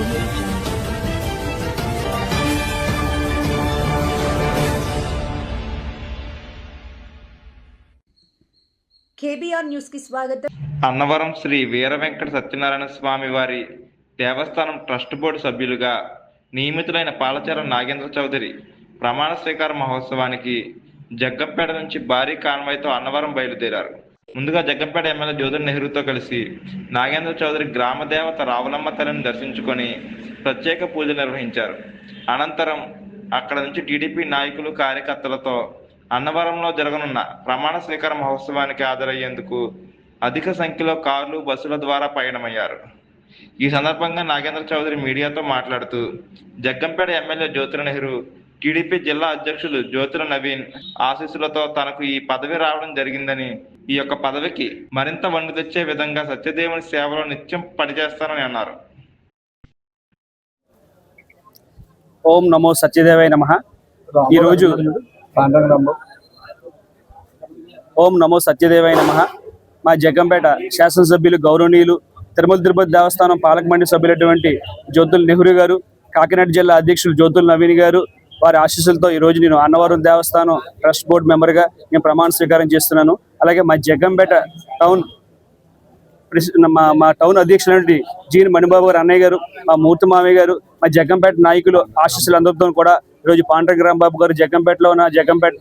audio jungle. KBR news కి స్వాగతం. అన్నవరం శ్రీ వీర వెంకట సత్యనారాయణ స్వామి వారి దేవస్థానం ట్రస్ట్ బోర్డు సభ్యులుగా నియమితులైన పాలచరం నాగేంద్ర చౌదరి ప్రమాణ స్వీకార మహోత్సవానికి జగ్గంపేట నుంచి భారీ కాన్వాయ్తో అన్నవరం బయలుదేరారు. ముందుగా జగ్గంపేట ఎమ్మెల్యే జ్యోతుల నెహ్రూతో కలిసి నాగేంద్ర చౌదరి గ్రామ దేవత రావులమ్మ తల్లిని దర్శించుకొని ప్రత్యేక పూజలు నిర్వహించారు. అనంతరం అక్కడ నుంచి టీడీపీ నాయకులు కార్యకర్తలతో అన్నవరంలో జరగనున్న ప్రమాణ స్వీకార మహోత్సవానికి హాజరయ్యేందుకు అధిక సంఖ్యలో కార్లు, బస్సుల ద్వారా పయనమయ్యారు. ఈ సందర్భంగా నాగేంద్ర చౌదరి మీడియాతో మాట్లాడుతూ జగ్గంపేట ఎమ్మెల్యే జ్యోతుల నెహ్రూ, టీడీపీ జిల్లా అధ్యక్షులు జ్యోతుల నవీన్ ఆశీస్సులతో తనకు ఈ పదవి రావడం జరిగిందని, ఈ యొక్క పదవికి మరింత వన్ను తెచ్చే విధంగా సత్యదేవుని సేవలో నిత్యం పనిచేస్తానని అన్నారు. ఓం నమో సత్యదేవాయ నమః. ఈరోజు ఓం నమో సత్యదేవాయ నమః. మా జగ్గంపేట శాసనసభ్యులు గౌరవనీయులు తిరుమల తిరుపతి దేవస్థానం పాలక మండలి సభ్యులైనటువంటి జ్యోతుల నెహ్రూ గారు, కాకినాడ జిల్లా అధ్యక్షులు జ్యోతుల నవీన్ గారు వారి ఆశీస్సులతో ఈరోజు నేను అన్నవరం దేవస్థానం ట్రస్ట్ బోర్డు మెంబర్గా నేను ప్రమాణ స్వీకారం చేస్తున్నాను. అలాగే మా జగ్గంపేట టౌన్ మా టౌన్ అధ్యక్షులైనటువంటి జీని మణిబాబు గారు అన్నయ్య గారు, మా మూర్తి మామయ్య గారు, మా జగ్గంపేట నాయకులు ఆశీస్సులు అందరితో కూడా ఈరోజు పాండ్రంగ రాంబాబు గారు జగ్గంపేటలో ఉన్న జగ్గంపేట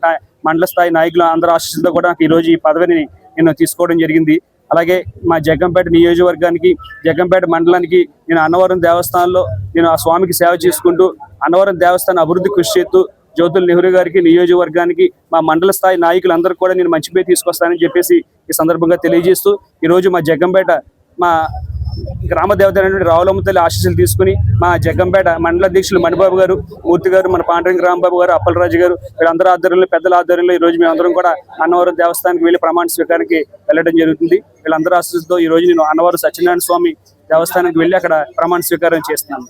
మండల స్థాయి నాయకులు అందరూ ఆశీస్సులతో కూడా ఈరోజు ఈ పదవిని నేను తీసుకోవడం జరిగింది. అలాగే మా జగ్గంపేట నియోజకవర్గానికి, జగ్గంపేట మండలానికి నేను అన్నవరం దేవస్థానంలో నేను ఆ స్వామికి సేవ చేసుకుంటూ అన్నవరం దేవస్థానం అభివృద్ధి కృషి చేస్తూ జ్యోతుల నెహ్రూ గారికి, నియోజకవర్గానికి, మా మండల స్థాయి నాయకులందరూ కూడా నేను మంచి పేరు తీసుకొస్తానని చెప్పేసి ఈ సందర్భంగా తెలియజేస్తూ ఈరోజు మా జగ్గంపేట మా గ్రామ దేవత అయినటువంటి రావులమ్మ తల్లి ఆశీస్సులు తీసుకుని మా జగ్గంపేట మండల అధ్యక్షులు మణిబాబు గారు, మూర్తి గారు, మన పాండ్రంగ రాంబాబు గారు, అప్పలరాజు గారు వీళ్ళందరూ ఆధ్వర్యంలో, పెద్దల ఆధ్వర్యంలో ఈరోజు మేమందరం కూడా అన్నవరం దేవస్థానానికి వెళ్ళి ప్రమాణ స్వీకారానికి వెళ్ళడం జరుగుతుంది. వీళ్ళందరూ ఆశీస్సులతో ఈరోజు నేను అన్నవరం సత్యనారాయణ స్వామి దేవస్థానానికి వెళ్ళి అక్కడ ప్రమాణ స్వీకారం చేస్తున్నాను.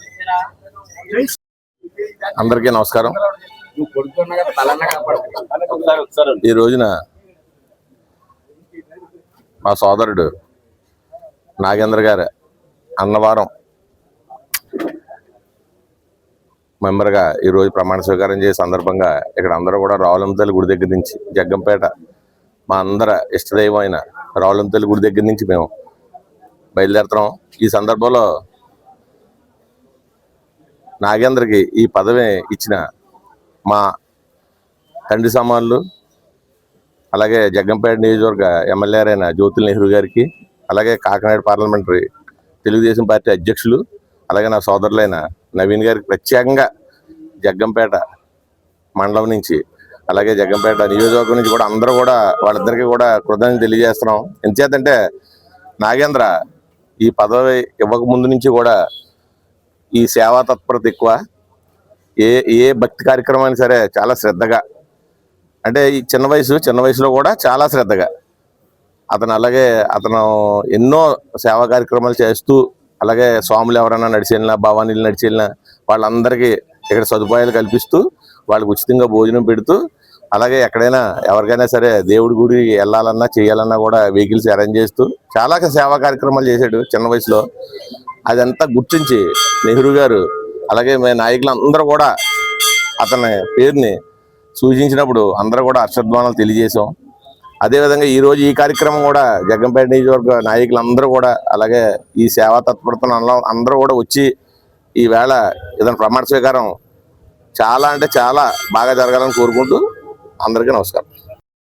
అందరికీ నమస్కారం. ఈ రోజున మా సోదరుడు నాగేంద్ర గారు అన్నవరం మెంబర్గా ఈరోజు ప్రమాణ స్వీకారం చేసే సందర్భంగా ఇక్కడ అందరూ కూడా రావులమ్మ తల్లి గుడి దగ్గర నుంచి జగ్గంపేట మా అందరి ఇష్టదైవం అయిన రావులమ్మ తల్లి గుడి దగ్గర నుంచి మేము బయలుదేరుతున్నాం. ఈ సందర్భంలో నాగేంద్రకి ఈ పదవి ఇచ్చిన మా తండ్రి సమానులు, అలాగే జగ్గంపేట నియోజకవర్గ ఎమ్మెల్యే అయిన జ్యోతుల నెహ్రూ గారికి, అలాగే కాకినాడ పార్లమెంటరీ తెలుగుదేశం పార్టీ అధ్యక్షులు, అలాగే నా సోదరులైన నవీన్ గారికి ప్రత్యేకంగా జగ్గంపేట మండలం నుంచి, అలాగే జగ్గంపేట నియోజకవర్గం నుంచి కూడా అందరూ కూడా వాళ్ళిద్దరికీ కూడా కృతజ్ఞతలు తెలియజేస్తున్నాం. ఎంచేతంటే నాగేంద్ర ఈ పదవి ఇవ్వక ముందు నుంచి కూడా ఈ సేవా తత్పరత ఎక్కువ, ఏ భక్తి కార్యక్రమాన్ని సరే చాలా శ్రద్ధగా, అంటే ఈ చిన్న వయసులో కూడా చాలా శ్రద్ధగా అలాగే అతను ఎన్నో సేవా కార్యక్రమాలు చేస్తూ, అలాగే స్వాములు ఎవరైనా నడిచి వెళ్ళినా, భవానీలు నడిచి వెళ్ళినా వాళ్ళందరికీ ఇక్కడ సదుపాయాలు కల్పిస్తూ వాళ్ళకి ఉచితంగా భోజనం పెడుతూ, అలాగే ఎక్కడైనా ఎవరికైనా సరే దేవుడి గుడి వెళ్ళాలన్నా చేయాలన్నా కూడా వెహికల్స్ అరేంజ్ చేస్తూ చాలా సేవా కార్యక్రమాలు చేశాడు చిన్న వయసులో. అదంతా గుర్తించి నెహ్రూ గారు, అలాగే మీ నాయకులందరూ కూడా అతని పేరుని సూచించినప్పుడు అందరూ కూడా హర్షధ్వానాలు తెలియజేశాం. అదేవిధంగా ఈరోజు ఈ కార్యక్రమం కూడా జగ్గంపేట నియోజకవర్గ నాయకులందరూ కూడా, అలాగే ఈ సేవా తత్పరతను అందరూ కూడా వచ్చి ఈవేళ ఏదైనా ప్రమాణ స్వీకారం చాలా అంటే చాలా బాగా జరగాలని కోరుకుంటూ అందరికీ నమస్కారం.